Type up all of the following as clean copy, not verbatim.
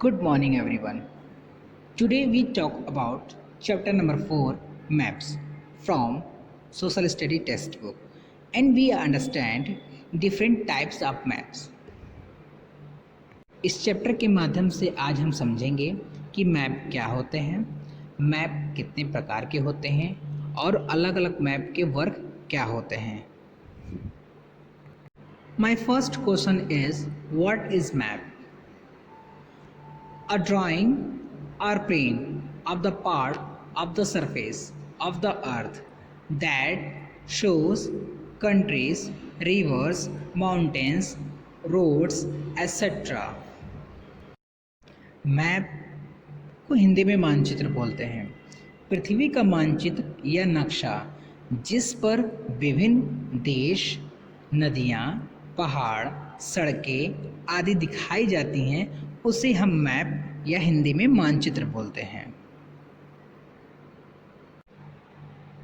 Good morning, everyone. Today we talk about chapter number 4 Maps from Social Study Textbook and we understand different types of maps. इस chapter के माध्यम से आज हम समझेंगे कि मैप क्या होते हैं, मैप कितने प्रकार के होते हैं और अलग अलग मैप के वर्ग क्या होते हैं. My first question is, what is map? A drawing or print of the part of the surface of the earth that shows countries, rivers, mountains, roads, etc. Map को हिंदी में मानचित्र बोलते हैं. पृथ्वी का मानचित्र या नक्शा जिस पर विभिन्न देश, नदियाँ, पहाड़, सड़कें आदि दिखाई जाती हैं उसे हम मैप या हिंदी में मानचित्र बोलते हैं.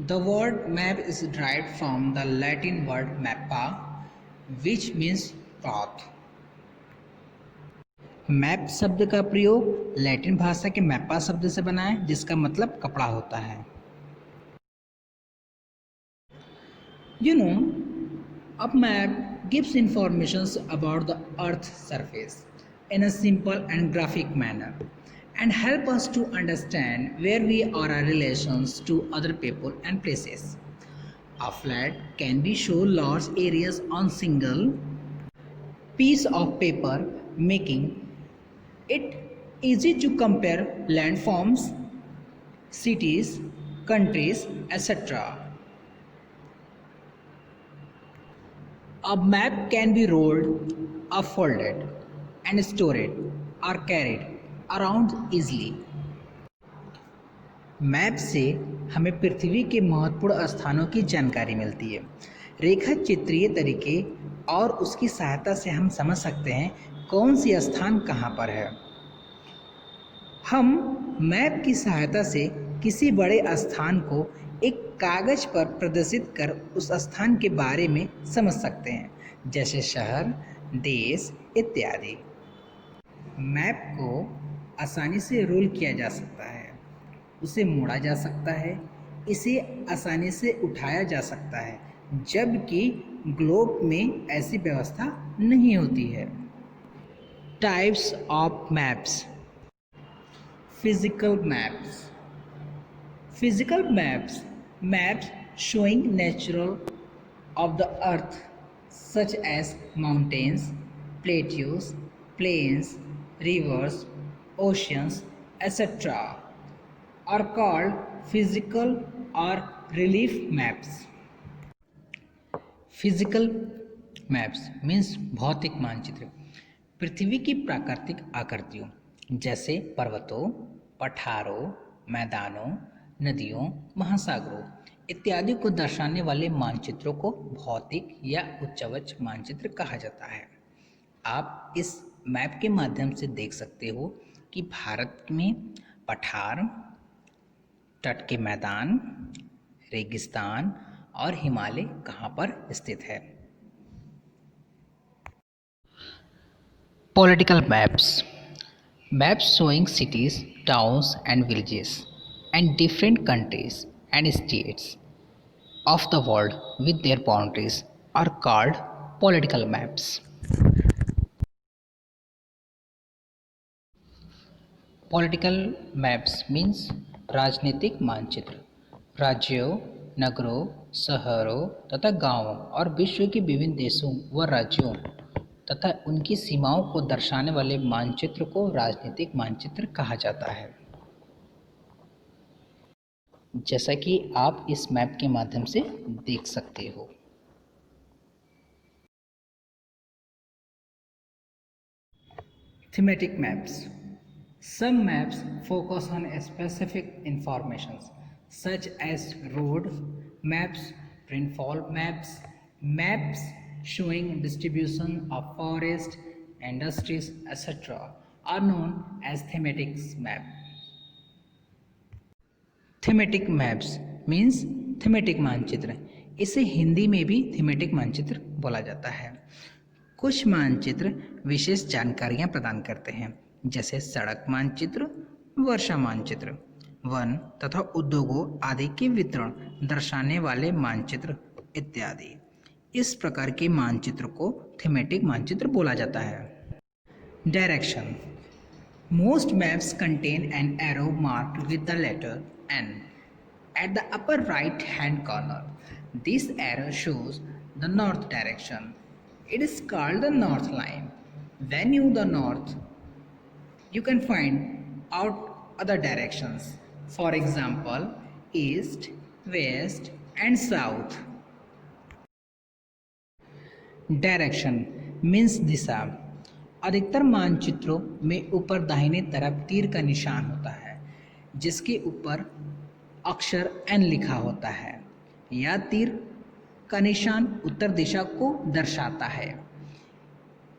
The word map is derived from the Latin word mappa, which means path. Map शब्द का प्रयोग लैटिन भाषा के मैप्पा शब्द से बना है जिसका मतलब कपड़ा होता है. You know, a map gives informations about the earth's surface in a simple and graphic manner and help us to understand where we are in relations to other people and places. A flat can be show large areas on single piece of paper, making it easy to compare landforms, cities, countries, etc. A map can be rolled or folded and stored or carried around easily. Map से हमें पृथ्वी के महत्वपूर्ण स्थानों की जानकारी मिलती है. रेखा चित्रीय तरीके और उसकी सहायता से हम समझ सकते हैं कौन सी स्थान कहाँ पर है. हम मैप की सहायता से किसी बड़े स्थान को एक कागज पर प्रदर्शित कर उस स्थान के बारे में समझ सकते हैं, जैसे शहर, देश इत्यादि. मैप को आसानी से रोल किया जा सकता है, उसे मोड़ा जा सकता है, इसे आसानी से उठाया जा सकता है, जबकि ग्लोब में ऐसी व्यवस्था नहीं होती है. Types of maps. Physical maps. Physical maps, maps showing natural of the earth such as mountains, plateaus, plains, rivers, oceans, etc. are called physical or relief maps. Physical maps means भौतिक मानचित्र पृथ्वी की प्राकृतिक आकृतियों जैसे पर्वतों, पठारों, मैदानों, नदियों, महासागरों इत्यादि को दर्शाने वाले मानचित्रों को भौतिक या उच्चवच मानचित्र कहा जाता है. आप इस मैप के माध्यम से देख सकते हो कि भारत में पठार, तट के मैदान, रेगिस्तान और हिमालय कहाँ पर स्थित है. Political maps. Maps showing cities, towns and villages and different countries and states of the world with their boundaries are called political maps. Political maps means राजनीतिक मानचित्र राज्यों, नगरों, शहरों तथा गांवों और विश्व के विभिन्न देशों व राज्यों तथा उनकी सीमाओं को दर्शाने वाले मानचित्र को राजनीतिक मानचित्र कहा जाता है. जैसा कि आप इस मैप के माध्यम से देख सकते हो. Thematic maps. Some maps focus on specific informations such as road maps, rainfall maps, maps showing distribution of forest, industries, etc. are known as thematic maps. Thematic maps means thematic मानचित्र. इसे हिंदी में भी थीमेटिक मानचित्र बोला जाता है. कुछ मानचित्र विशेष जानकारियाँ प्रदान करते हैं जैसे सड़क मानचित्र, वर्षा मानचित्र, वन तथा उद्योगों आदि के वितरण दर्शाने वाले मानचित्र इत्यादि। इस प्रकार के मानचित्र को थीमेटिक मानचित्र बोला जाता है। Direction. Most maps contain an arrow marked with the letter N at the upper right hand corner. This arrow shows the north direction. It is called the north line. When you the north, you can find out other directions. For example, east, west and south. Direction means दिशा। अधिकतर मानचित्रों में ऊपर दाहिने तरफ तीर का निशान होता है जिसके ऊपर अक्षर N लिखा होता है। यह तीर का निशान उत्तर दिशा को दर्शाता है।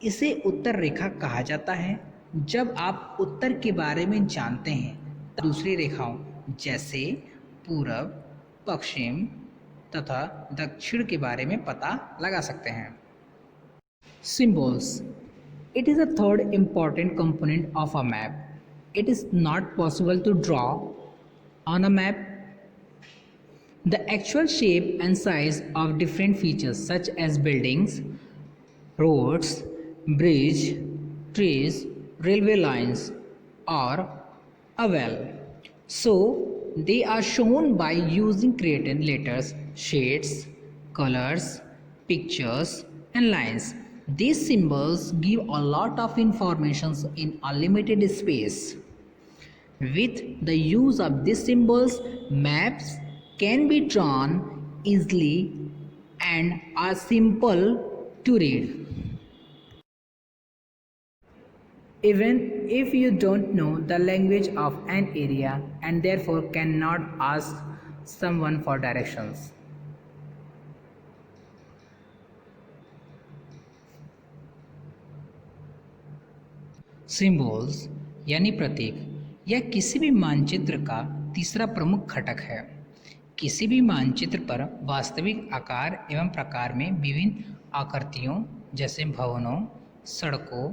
इसे उत्तर रेखा कहा जाता है। जब आप उत्तर के बारे में जानते हैं तब दूसरी रेखाओं जैसे पूरब, पश्चिम तथा दक्षिण के बारे में पता लगा सकते हैं। Symbols. It is a third important component of a map. It is not possible to draw on a map the actual shape and size of different features such as buildings, roads, bridge, trees, railway lines, or a well. So they are shown by using created letters, shades, colors, pictures, and lines. These symbols give a lot of information in a limited space. With the use of these symbols, maps can be drawn easily and are simple to read. Even if you don't know the language of an area and therefore cannot ask someone for directions. Symbols यानी प्रतीक यह किसी भी मानचित्र का तीसरा प्रमुख घटक है। किसी भी मानचित्र पर वास्तविक आकार एवं प्रकार में विभिन्न आकृतियों जैसे भवनों, सड़कों,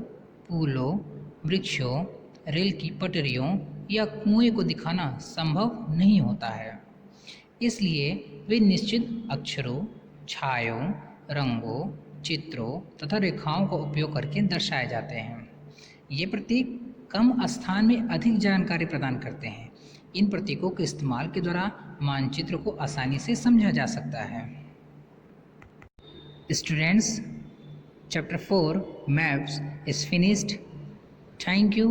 पुलों, वृक्षों, रेल की पटरियों या कुएं को दिखाना संभव नहीं होता है। इसलिए वे निश्चित अक्षरों, छायों, रंगों, चित्रों तथा रेखाओं का उपयोग करके दर्शाए जाते हैं। ये प्रतीक कम स्थान में अधिक जानकारी प्रदान करते हैं। इन प्रतीकों के इस्तेमाल के द्वारा मानचित्र को आसानी से समझा जा सकता है। Students, chapter 4 maps is finished. Thank you.